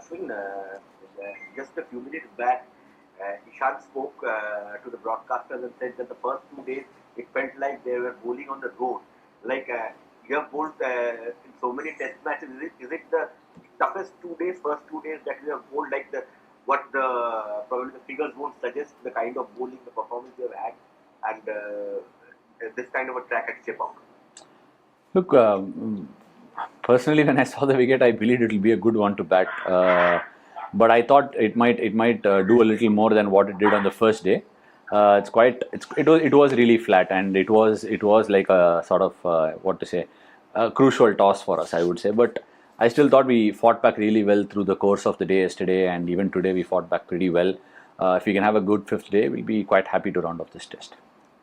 Ashwin, just a few minutes back, Ishant spoke to the broadcasters and said that the first 2 days it felt like they were bowling on the road. Like you have bowled in so many test matches. Is it the toughest 2 days, first 2 days that you have bowled? Like what the probably the figures won't suggest the kind of bowling, the performance you have had, and this kind of a track at Chip Out. Look, personally, when I saw the wicket, I believed it will be a good one to bat. But I thought it might do a little more than what it did on the first day. It was really flat, and it was like a sort of what to say, a crucial toss for us, I would say. But I still thought we fought back really well through the course of the day yesterday, and even today we fought back pretty well. If we can have a good fifth day, we'll be quite happy to round off this test.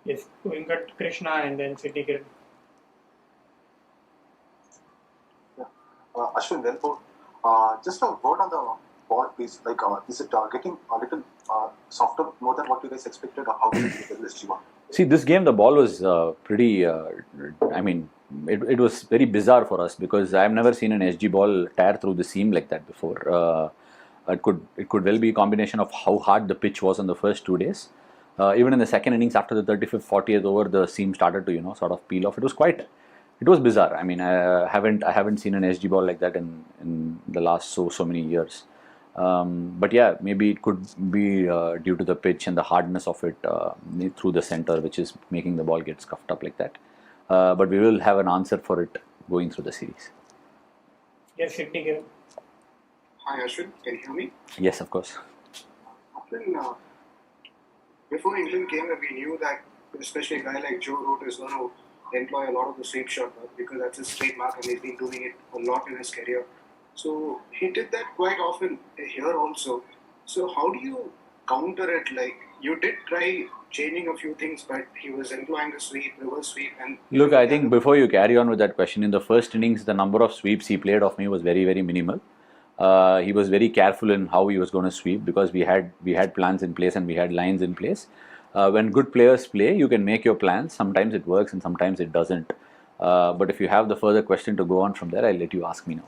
Yes, Venkat Krishna and then Sydney Kiran. Ashwin, therefore, just a word on the ball, please. Like, is it getting a little softer more than what you guys expected, or how do you feel this G1? See, this game, the ball was pretty. I mean, it was very bizarre for us because I've never seen an SG ball tear through the seam like that before. It could well be a combination of how hard the pitch was on the first 2 days. Even in the second innings, after the 35th, 40th over, the seam started to sort of peel off. It was bizarre. I mean, I haven't seen an SG ball like that in the last so many years. But yeah, maybe it could be due to the pitch and the hardness of it through the center, which is making the ball get scuffed up like that. But we will have an answer for it going through the series. Yes, Sydney Kiran. Hi Ashwin, can you hear me? Yes, of course. Ashwin, before England came, we knew that especially a guy like Joe Root is going to employ a lot of the sweep shot because that's his trademark and he's been doing it a lot in his career. So he did that quite often here also. So how do you counter it? Like you did try changing a few things, but he was employing the sweep, reverse sweep, and Look, I think before you carry on with that question, in the first innings, the number of sweeps he played off me was very, very minimal. He was very careful in how he was going to sweep because we had plans in place and we had lines in place. When good players play, you can make your plans. Sometimes it works and sometimes it doesn't. But if you have the further question to go on from there, I'll let you ask me now.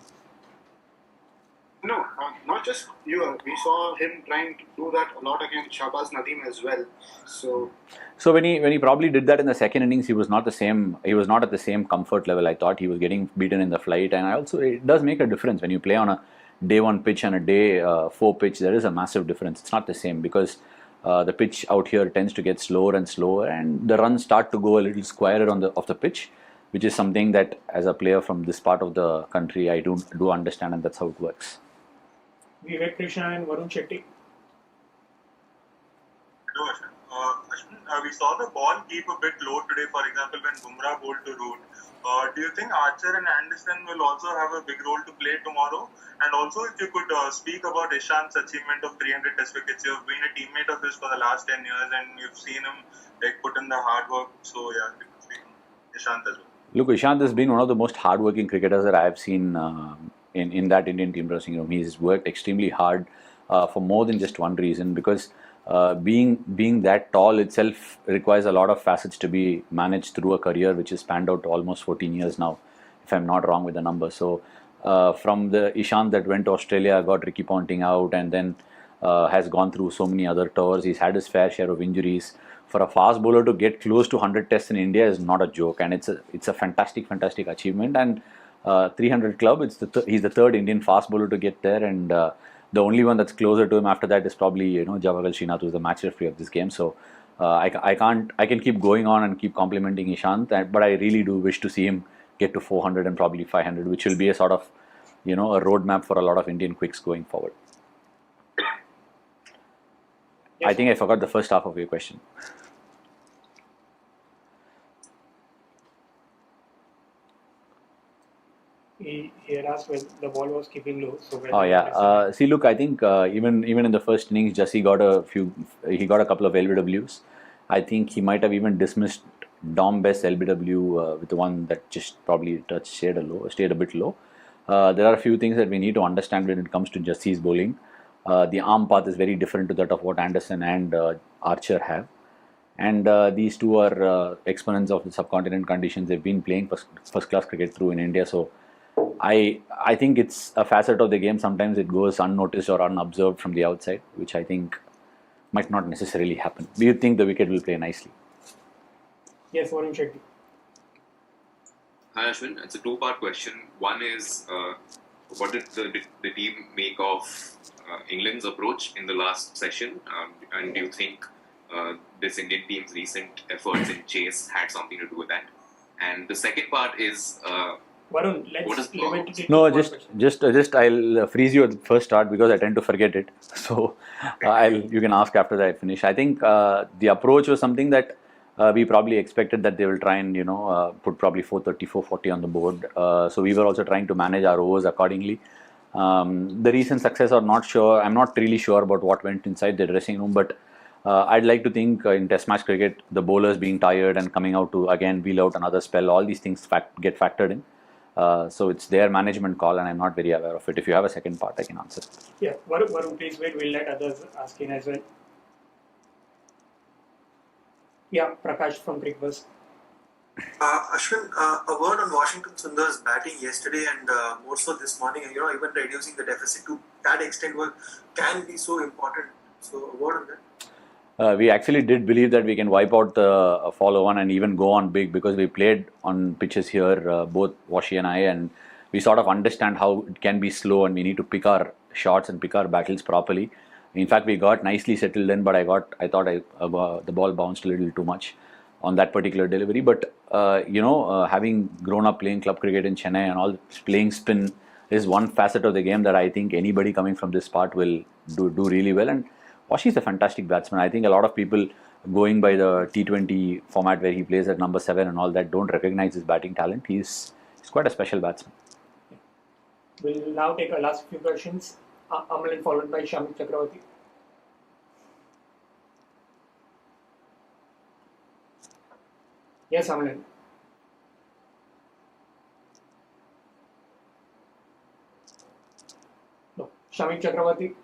no, not just you. We saw him trying to do that a lot against Shahbaz Nadeem as well. So when he probably did that in the second innings, he was not the same. He was not at the same comfort level. I thought he was getting beaten in the flight, and it does make a difference when you play on a day 1 pitch and a day 4 pitch. There is a massive difference. It's not the same because the pitch out here tends to get slower and slower, and the runs start to go a little squarer of the pitch, which is something that as a player from this part of the country I do understand, and that's how it works. Vivek Krishna and Varun Shetty. Hello, Ashwin. We saw the ball keep a bit low today, for example, when Bumrah bowled to Root. Do you think Archer and Anderson will also have a big role to play tomorrow? And also, if you could speak about Ishant's achievement of 300 test wickets. You've been a teammate of his for the last 10 years and you've seen him put in the hard work. So, yeah, you could speak on Ishant as well. Look, Ishant has been one of the most hardworking cricketers that I have seen in that Indian team dressing room. He's worked extremely hard for more than just one reason, because being that tall itself requires a lot of facets to be managed through a career which has spanned out to almost 14 years now, if I'm not wrong with the number. So from the Ishant that went to Australia, got Ricky Ponting out, and then has gone through so many other tours. He's had his fair share of injuries. For a fast bowler to get close to 100 tests in India is not a joke, and it's a fantastic achievement. And 300 club, he's the third Indian fast bowler to get there, and the only one that's closer to him after that is probably Javagal Srinath, who's the match referee of this game. So I can keep going on and keep complimenting Ishant, but I really do wish to see him get to 400 and probably 500, which will be a sort of a roadmap for a lot of Indian quicks going forward. Yes. I think I forgot the first half of your question. He had asked when the ball was keeping low. So Oh yeah. See, look, I think even in the first innings, Jussie got a couple of LBWs. I think he might have even dismissed Dom Best's LBW with the one that just probably stayed a bit low. There are a few things that we need to understand when it comes to Jussie's bowling. The arm path is very different to that of what Anderson and Archer have. And these two are exponents of the subcontinent conditions. They've been playing first class cricket through in India. So I think it's a facet of the game. Sometimes it goes unnoticed or unobserved from the outside, which I think might not necessarily happen. Do you think the wicket will play nicely? Yes, Varun Shetty. Hi Ashwin, it's a two-part question. One is, what did the team make of England's approach in the last session? And do you think this Indian team's recent efforts in chase had something to do with that? And the second part is, Varun, What let's is- limit it to No, one just question. I'll freeze you at the first start because I tend to forget it. So you can ask after that I finish. I think the approach was something that we probably expected that they will try and put probably 430, 440 on the board. So we were also trying to manage our overs accordingly. The recent success or not sure. I'm not really sure about what went inside the dressing room, but I'd like to think in Test match cricket, the bowlers being tired and coming out to again wheel out another spell, all these things get factored in. So it's their management call, and I'm not very aware of it. If you have a second part, I can answer. Yeah, Varun, please wait. We'll let others ask in as well. Yeah, Prakash from Crickbuzz. Ashwin, a word on Washington Sundar's batting yesterday and more so this morning. Even reducing the deficit to that extent can be so important. So, a word on that. We actually did believe that we can wipe out the follow-on and even go on big because we played on pitches here, both Washi and I, and we sort of understand how it can be slow and we need to pick our shots and pick our battles properly. In fact, we got nicely settled in, but I thought the ball bounced a little too much on that particular delivery. But having grown up playing club cricket in Chennai and all, playing spin is one facet of the game that I think anybody coming from this part will do really well. And Washi is a fantastic batsman. I think a lot of people going by the T20 format where he plays at number 7 and all that don't recognize his batting talent. He's quite a special batsman. We'll now take our last few questions. Amalan followed by Shamik Chakravarti. Yes, Amalan. No, Shamik Chakravarti.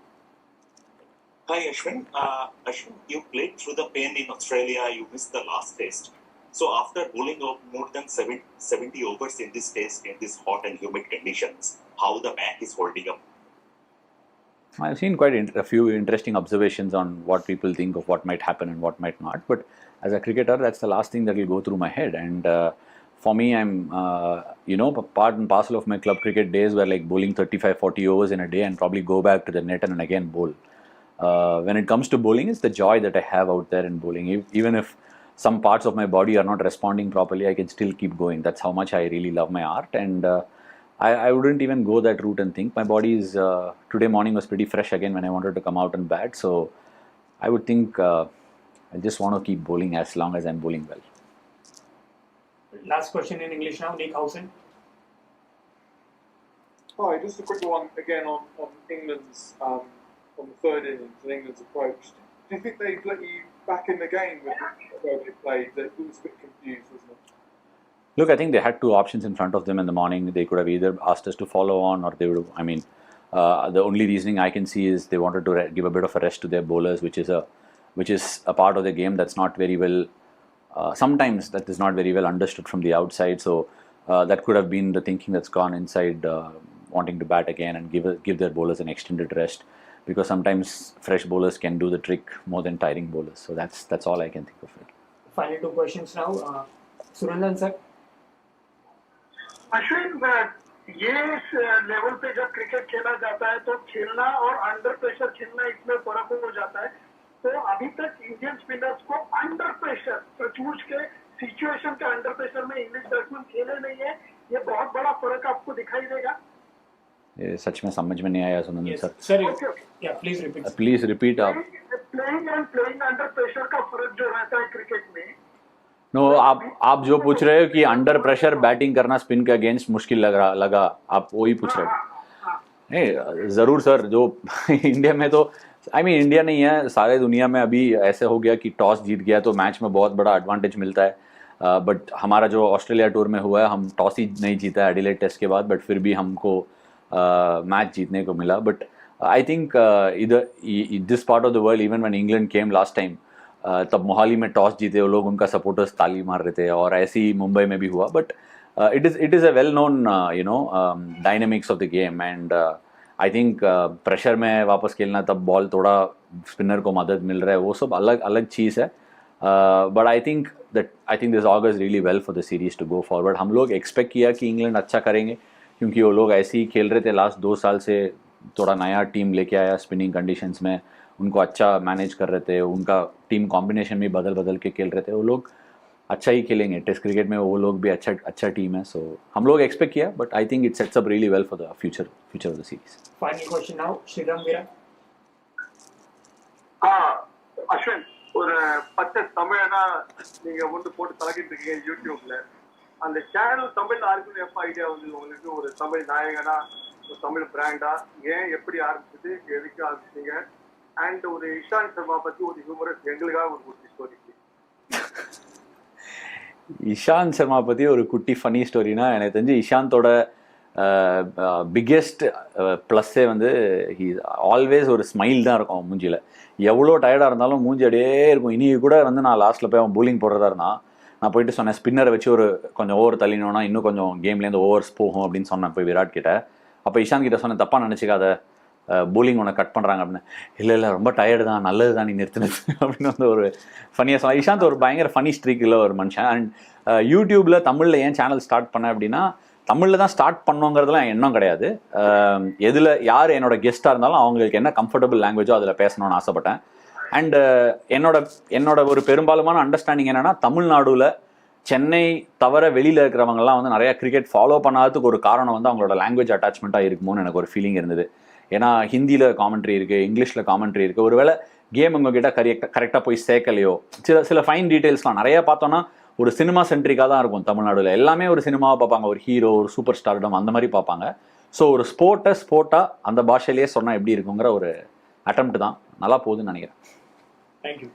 Hi Ashwin. Ashwin, you played through the pain in Australia. You missed the last test. So after bowling out more than 70 overs in this test in these hot and humid conditions, how the back is holding up? I've seen quite a few interesting observations on what people think of what might happen and what might not. But as a cricketer, that's the last thing that will go through my head. And for me, I'm, part and parcel of my club cricket days were like bowling 35, 40 overs in a day and probably go back to the net and again bowl. When it comes to bowling, it's the joy that I have out there in bowling. Even if some parts of my body are not responding properly, I can still keep going. That's how much I really love my art. And I wouldn't even go that route and think. My body is, today morning was pretty fresh again when I wanted to come out and bat. So I would think I just want to keep bowling as long as I'm bowling well. Last question in English now, Nick Housen. Hi, just a quick one again on England's on the third innings and England's approach. Do you think they'd let you back in the game with the way they played? That was a bit confused, wasn't it? Look, I think they had two options in front of them in the morning. They could have either asked us to follow on, or they would have, the only reasoning I can see is they wanted to give a bit of a rest to their bowlers, which is a part of the game that's not very well, sometimes that is not very well understood from the outside. So that could have been the thinking that's gone inside, wanting to bat again and give their bowlers an extended rest, because sometimes fresh bowlers can do the trick more than tiring bowlers. So that's all I can think of it. Final two questions now. Surandan sir. Ashwin ये level पे जब cricket खेला जाता है तो खेलना और under pressure खेलना इसमें फर्क हो जाता है. तो अभी तक इंडियन स्पिनर्स को अंडर प्रेशर सचमुच के सिचुएशन के अंडर प्रेशर में इंग्लिश बैट्समैन खेले नहीं है. ये बहुत बड़ा फर्क आपको दिखाई देगा. ये सच में समझ में नहीं आया Sunandan sir. Sir, yeah, please repeat. Please repeat. Playing and playing under pressure का फर्क जो रहता है क्रिकेट में. नो, आप जो पूछ रहे हो कि अंडर प्रेशर बैटिंग करना स्पिन के अगेंस्ट मुश्किल लगा, आप वही पूछ रहे हो. नहीं, जरूर सर. जो इंडिया में तो इंडिया नहीं है, सारे दुनिया में अभी ऐसे हो गया कि टॉस जीत गया तो मैच में बहुत बड़ा एडवांटेज मिलता है. बट हमारा जो ऑस्ट्रेलिया टूर में हुआ है, हम टॉस ही नहीं जीता एडिलेड टेस्ट के बाद, बट फिर भी हमको मैच जीतने को मिला. बट आई थिंक इधर this part of the world, even when England came last time, तब मोहाली में टॉस जीते वो लोग, उनका सपोर्टर्स ताली मार रहे थे, और ऐसे ही मुंबई में भी हुआ. But it is a well-known dynamics of the game, and I think pressure में वापस खेलना तब बॉल थोड़ा स्पिनर को मदद मिल रहा है, वो सब अलग अलग चीज़ है. But I think this augurs really well for the series to go forward. हम लोग एक्सपेक्ट किया कि इंग्लैंड अच्छा करेंगे, क्योंकि वो लोग ऐसे ही खेल रहे थे लास्ट 2 साल से. थोड़ा नया टीम लेके आया स्पिनिंग कंडीशंस में, उनको अच्छा मैनेज कर रहे थे, उनका टीम कॉम्बिनेशन भी बदल के खेल रहे थे. वो लोग अच्छा ही खेलेंगे टेस्ट क्रिकेट में, वो लोग भी अच्छा टीम है. सो हम लोग एक्सपेक्ट किया, but I think it sets up really well for the future of the series. Final question now, Sriram Veera. Ashwin, ஒரு 10 தமிழனா நீங்க போட்டு பழகிட்டு இருக்கீங்க யூடியூப்ல. அந்த சேனல் தமிழ் ஆரம்பிக்கணும் எப்ப ஐடியா வந்து உங்களுக்கு? ஒரு தமிழ் நாயகனா, ஒரு தமிழ் பிராண்டா, ஏன் எப்படி ஆரம்பிச்சது, எதுக்கு ஆரம்பிச்சீங்க? அண்ட் ஒரு இஷாந்த் சர்மா பத்தி ஒரு ஹியூமரஸ் எங்களுக்காக ஒரு குட்டி ஸ்டோரி. இஷாந்த் சர்மா பற்றி ஒரு குட்டி ஃபன்னி ஸ்டோரினா, எனக்கு தெரிஞ்சு இஷாந்தோட பிக்கெஸ்ட் ப்ளஸ்ஸே வந்து ஆல்வேஸ் ஒரு ஸ்மைல் தான் இருக்கும் அவன் மூஞ்சியில். எவ்வளோ டயர்டாக இருந்தாலும் மூஞ்சி அப்படியே இருக்கும். இனி கூட வந்து நான் லாஸ்ட்டில் போய் அவன் bowling போடுறதா இருந்தான், நான் போயிட்டு சொன்னேன் ஸ்பின்னரை வச்சு ஒரு கொஞ்சம் ஓவர் தள்ளினோன்னா இன்னும் கொஞ்சம் கேம்லேருந்து ஓவர்ஸ் போகும் அப்படின்னு சொன்னேன் போய் விராட் கிட்ட. அப்போ இஷாந்த் கிட்ட சொன்னேன், தப்பாக நினச்சிக்காத, bowling உன்னை கட் பண்ணுறாங்க அப்படின்னு. இல்லை ரொம்ப டயர்டு தான், நல்லது தான் நீ நிறுத்தினது அப்படின்னு வந்து ஒரு ஃபன்னியாக சொன்னேன். இஷாந்த் ஒரு பயங்கர ஃபன்னி ஸ்ட்ரீக்கில் ஒரு மனுஷன். அண்ட் யூடியூப்பில் தமிழில் ஏன் சேனல் ஸ்டார்ட் பண்ணேன் அப்படின்னா, தமிழில் தான் ஸ்டார்ட் பண்ணோங்கிறதுலாம் எண்ணம் கிடையாது. எதில் யார் என்னோட கெஸ்ட்டாக இருந்தாலும் அவங்களுக்கு என்ன கம்ஃபர்டபுள் லாங்குவேஜோ அதில் பேசணும்னு ஆசைப்பட்டேன். அண்ட் என்னோட ஒரு பெரும்பாலுமான அண்டர்ஸ்டாண்டிங் என்னென்னா, தமிழ்நாடுல சென்னை தவிர வெளியில் இருக்கிறவங்கலாம் வந்து நிறையா கிரிக்கெட் ஃபாலோ பண்ணாததுக்கு ஒரு காரணம் வந்து அவங்களோட லாங்குவேஜ் அட்டாச்மெண்ட்டாக இருக்குமோன்னு எனக்கு ஒரு ஃபீலிங் இருந்தது. ஏன்னா ஹிந்தியில் காமெண்ட்ரி இருக்குது, இங்கிலீஷில் காமெண்ட்ரி இருக்குது. ஒருவேளை கேம் உங்ககிட்ட கரெக்டாக போய் சேர்க்கலையோ, சில ஃபைன் டீட்டெயில்ஸ்லாம் நிறையா பார்த்தோன்னா ஒரு சினிமா சென்ட்ரிக்காக தான் இருக்கும். தமிழ்நாடுல எல்லாமே ஒரு சினிமாவை பார்ப்பாங்க, ஒரு ஹீரோ, ஒரு சூப்பர் ஸ்டார்டம் அந்த மாதிரி பார்ப்பாங்க. ஸோ ஒரு ஸ்போர்ட்டாக அந்த பாஷையிலேயே சொன்னால் எப்படி இருக்குங்கிற ஒரு அட்டெம்ப்ட் தான். நல்லா போகுதுன்னு நினைக்கிறேன். Thank you.